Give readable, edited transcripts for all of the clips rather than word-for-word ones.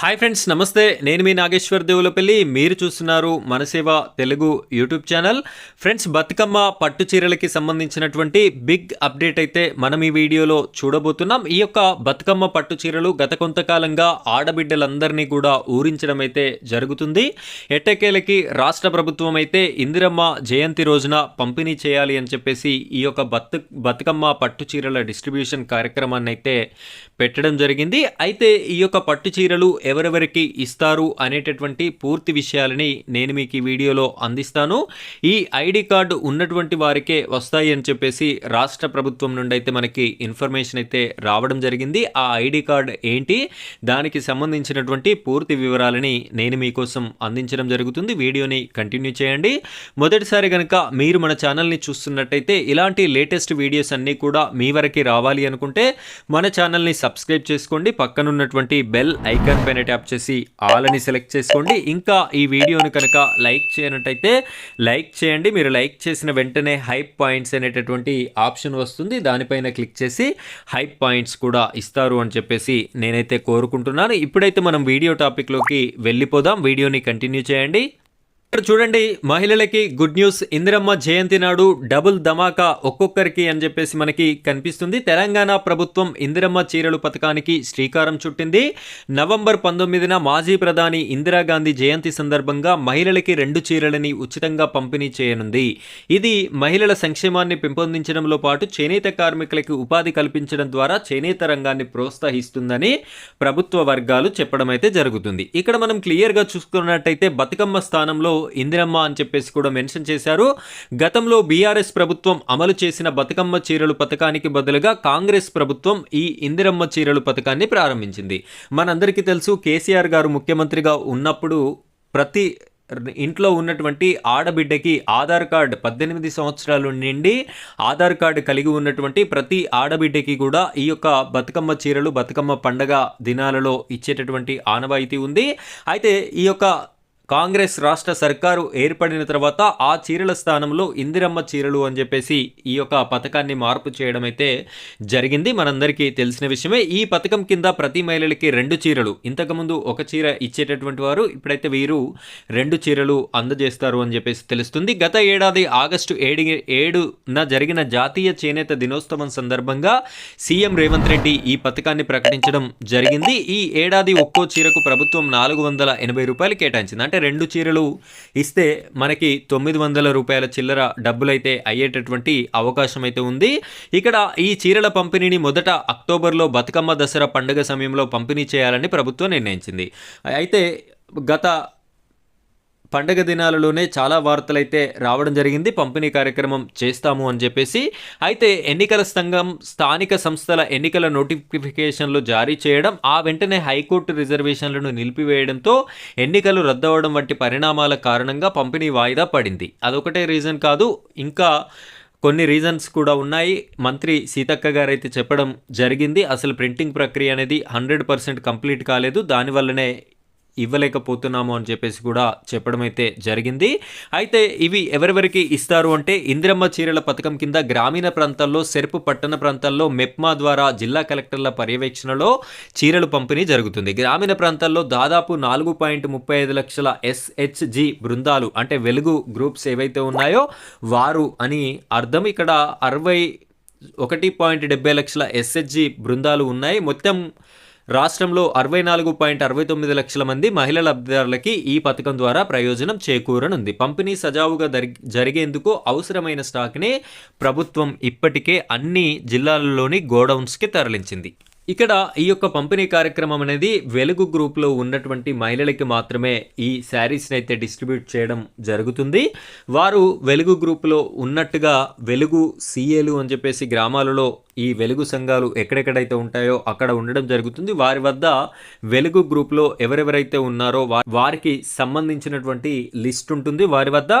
Hi friends, నమస్తే. నేను మీ నాగేశ్వర్ దేవులపల్లి. మీరు చూస్తున్నారు Manaseva Telugu YouTube channel. Friends, Bathukamma పట్టు చీరలకి సంబంధించినటువంటి బిగ్ అప్డేట్ అయితే మనం ఈ వీడియోలో చూడబోతున్నాం. ఈ యొక్క బతుకమ్మ పట్టు చీరలు గత కొంతకాలంగా ఆడబిడ్డలందరినీ కూడా ఊరించడం అయితే జరుగుతుంది. ఎట్టకేలకి రాష్ట్ర ప్రభుత్వం అయితే ఇందిరమ్మ జయంతి రోజున పంపిణీ చేయాలి అని చెప్పేసి ఈ యొక్క బతుకమ్మ పట్టు చీరల డిస్ట్రిబ్యూషన్ కార్యక్రమాన్ని అయితే పెట్టడం జరిగింది. అయితే ఈ యొక్క పట్టు చీరలు ఎవరెవరికి ఇస్తారు అనేటటువంటి పూర్తి విషయాలని నేను మీకు ఈ వీడియోలో అందిస్తాను. ఈ ఐడి కార్డు ఉన్నటువంటి వారికే వస్తాయి అని చెప్పేసి రాష్ట్ర ప్రభుత్వం నుండి అయితే మనకి ఇన్ఫర్మేషన్ అయితే రావడం జరిగింది. ఆ ఐడి కార్డు ఏంటి, దానికి సంబంధించినటువంటి పూర్తి వివరాలని నేను మీకోసం అందించడం జరుగుతుంది. వీడియోని కంటిన్యూ చేయండి. మొదటిసారి కనుక మీరు మన ఛానల్ని చూస్తున్నట్టయితే ఇలాంటి లేటెస్ట్ వీడియోస్ అన్నీ కూడా మీ వరకు రావాలి అనుకుంటే మన ఛానల్ని సబ్స్క్రైబ్ చేసుకోండి. పక్కనున్నటువంటి బెల్ ఐకాన్ పైన ట్యాప్ చేసి ఆల్ అని సెలెక్ట్ చేసుకోండి. ఇంకా ఈ వీడియోను కనుక లైక్ చేయనట్టయితే లైక్ చేయండి. మీరు లైక్ చేసిన వెంటనే హైప్ పాయింట్స్ అనేటటువంటి ఆప్షన్ వస్తుంది. దానిపైన క్లిక్ చేసి హైప్ పాయింట్స్ కూడా ఇస్తారు అని చెప్పేసి నేనైతే కోరుకుంటున్నాను. ఇప్పుడైతే మనం వీడియో టాపిక్లోకి వెళ్ళిపోదాం. వీడియోని కంటిన్యూ చేయండి. ఇక్కడ చూడండి, మహిళలకి గుడ్ న్యూస్. ఇందిరమ్మ జయంతి నాడు డబుల్ ధమాకా ఒక్కొక్కరికి అని చెప్పేసి మనకి కనిపిస్తుంది. తెలంగాణ ప్రభుత్వం ఇందిరమ్మ చీరలు పథకానికి శ్రీకారం చుట్టింది. నవంబర్ 19న మాజీ ప్రధాని ఇందిరాగాంధీ జయంతి సందర్భంగా మహిళలకి 2 చీరలని ఉచితంగా పంపిణీ చేయనుంది. ఇది మహిళల సంక్షేమాన్ని పెంపొందించడంలో పాటు చేనేత కార్మికులకి ఉపాధి కల్పించడం ద్వారా చేనేత రంగాన్ని ప్రోత్సహిస్తుందని ప్రభుత్వ వర్గాలు చెప్పడం అయితే జరుగుతుంది. ఇక్కడ మనం క్లియర్గా చూసుకున్నట్టయితే బతుకమ్మ స్థానంలో ఇందిరమ్మ అని చెప్పేసి కూడా మెన్షన్ చేశారు. గతంలో బీఆర్ఎస్ ప్రభుత్వం అమలు చేసిన బతుకమ్మ చీరలు పథకానికి బదులుగా కాంగ్రెస్ ప్రభుత్వం ఈ ఇందిరమ్మ చీరలు పథకాన్ని ప్రారంభించింది. మనందరికీ తెలుసు, కేసీఆర్ గారు ముఖ్యమంత్రిగా ఉన్నప్పుడు ప్రతి ఇంట్లో ఉన్నటువంటి ఆడబిడ్డకి ఆధార్ కార్డు 18 సంవత్సరాల నుండి ఆధార్ కార్డు కలిగి ఉన్నటువంటి ప్రతి ఆడబిడ్డకి కూడా ఈ యొక్క బతుకమ్మ చీరలు బతుకమ్మ పండగ దినాలలో ఇచ్చేటటువంటి ఆనవాయితీ ఉంది. అయితే ఈ యొక్క కాంగ్రెస్ రాష్ట్ర సర్కారు ఏర్పడిన తర్వాత ఆ చీరల స్థానంలో ఇందిరమ్మ చీరలు అని చెప్పేసి ఈ యొక్క పథకాన్ని మార్పు చేయడం అయితే జరిగింది. మనందరికీ తెలిసిన విషయమే. ఈ పథకం కింద ప్రతి మహిళలకి 2 చీరలు, ఇంతకుముందు 1 చీర ఇచ్చేటటువంటి వారు ఇప్పుడైతే వీరు 2 చీరలు అందజేస్తారు అని చెప్పేసి తెలుస్తుంది. గత ఏడాది ఆగస్టు 7న జరిగిన జాతీయ చేనేత దినోత్సవం సందర్భంగా సీఎం రేవంత్ రెడ్డి ఈ పథకాన్ని ప్రకటించడం జరిగింది. ఈ ఏడాది ఒక్కో చీరకు ప్రభుత్వం 480 రూపాయలు కేటాయించింది. అంటే 2 చీరలు ఇస్తే మనకి 900 రూపాయల చిల్లర డబ్బులైతే అయ్యేటటువంటి అవకాశం అయితే ఉంది. ఇక్కడ ఈ చీరల పంపిణీని మొదట అక్టోబర్లో బతుకమ్మ దసరా పండుగ సమయంలో పంపిణీ చేయాలని ప్రభుత్వం నిర్ణయించింది. అయితే గత పండగ దినాలలోనే చాలా వార్తలైతే రావడం జరిగింది, పంపిణీ కార్యక్రమం చేస్తాము అని చెప్పేసి. అయితే ఎన్నికల సంఘం స్థానిక సంస్థల ఎన్నికల నోటిఫికేషన్లు జారీ చేయడం, ఆ వెంటనే హైకోర్టు రిజర్వేషన్లను నిలిపివేయడంతో ఎన్నికలు రద్దవడం వంటి పరిణామాల కారణంగా పంపిణీ వాయిదా పడింది. అదొకటే రీజన్ కాదు, ఇంకా కొన్ని రీజన్స్ కూడా ఉన్నాయి. మంత్రి సీతక్క గారు అయితే చెప్పడం జరిగింది, అసలు ప్రింటింగ్ ప్రక్రియ అనేది 100% కంప్లీట్ కాలేదు, దానివల్లనే ఇవ్వలేకపోతున్నాము అని చెప్పేసి కూడా చెప్పడం అయితే జరిగింది. అయితే ఇవి ఎవరెవరికి ఇస్తారు అంటే, ఇందిరమ్మ చీరల పథకం కింద గ్రామీణ ప్రాంతాల్లో, సెర్పు పట్టణ ప్రాంతాల్లో మెప్మా ద్వారా జిల్లా కలెక్టర్ల పర్యవేక్షణలో చీరలు పంపిణీ జరుగుతుంది. గ్రామీణ ప్రాంతాల్లో దాదాపు 4.35 లక్షల SHG బృందాలు, అంటే వెలుగు గ్రూప్స్ ఏవైతే ఉన్నాయో వారు అని అర్థం. ఇక్కడ 61.70 లక్షల SHG బృందాలు ఉన్నాయి. మొత్తం రాష్ట్రంలో 64.69 లక్షల మంది మహిళల లబ్ధిదారులకి ఈ పథకం ద్వారా ప్రయోజనం చేకూరనుంది. పంపిణీ సజావుగా జరిగేందుకు అవసరమైన స్టాక్ని ప్రభుత్వం ఇప్పటికే అన్ని జిల్లాలలోని గోడౌన్స్కి తరలించింది. ఇక్కడ ఈ యొక్క పంపిణీ కార్యక్రమం అనేది వెలుగు గ్రూప్లో ఉన్నటువంటి మహిళలకి మాత్రమే ఈ శారీస్ని అయితే డిస్ట్రిబ్యూట్ చేయడం జరుగుతుంది. వారు వెలుగు గ్రూప్లో ఉన్నట్టుగా వెలుగు CAలు అని చెప్పేసి గ్రామాలలో ఈ వెలుగు సంఘాలు ఎక్కడెక్కడైతే ఉంటాయో అక్కడ ఉండడం జరుగుతుంది. వారి వద్ద వెలుగు గ్రూప్లో ఎవరెవరైతే ఉన్నారో వారికి సంబంధించినటువంటి లిస్ట్ ఉంటుంది. వారి వద్ద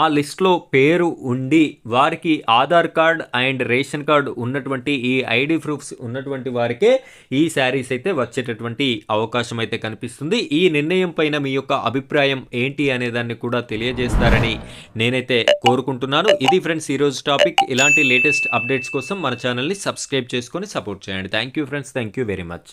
ఆ లిస్ట్లో పేరు ఉండి వారికి Aadhaar card and ration card ఉన్నటువంటి ఈ ఐడి ప్రూఫ్స్ ఉన్నటువంటి వారికే ఈ శారీస్ అయితే వచ్చేటటువంటి అవకాశం అయితే కనిపిస్తుంది. ఈ నిర్ణయం పైన మీ యొక్క అభిప్రాయం ఏంటి అనే దాన్ని కూడా తెలియజేస్తారని నేనైతే కోరుకుంటున్నాను. ఇది ఫ్రెండ్స్ ఈరోజు టాపిక్. ఇలాంటి లేటెస్ట్ అప్డేట్స్ కోసం మన ఛానల్ని సబ్స్క్రైబ్ చేసుకొని సపోర్ట్ చేయండి. Thank you friends, thank you very much.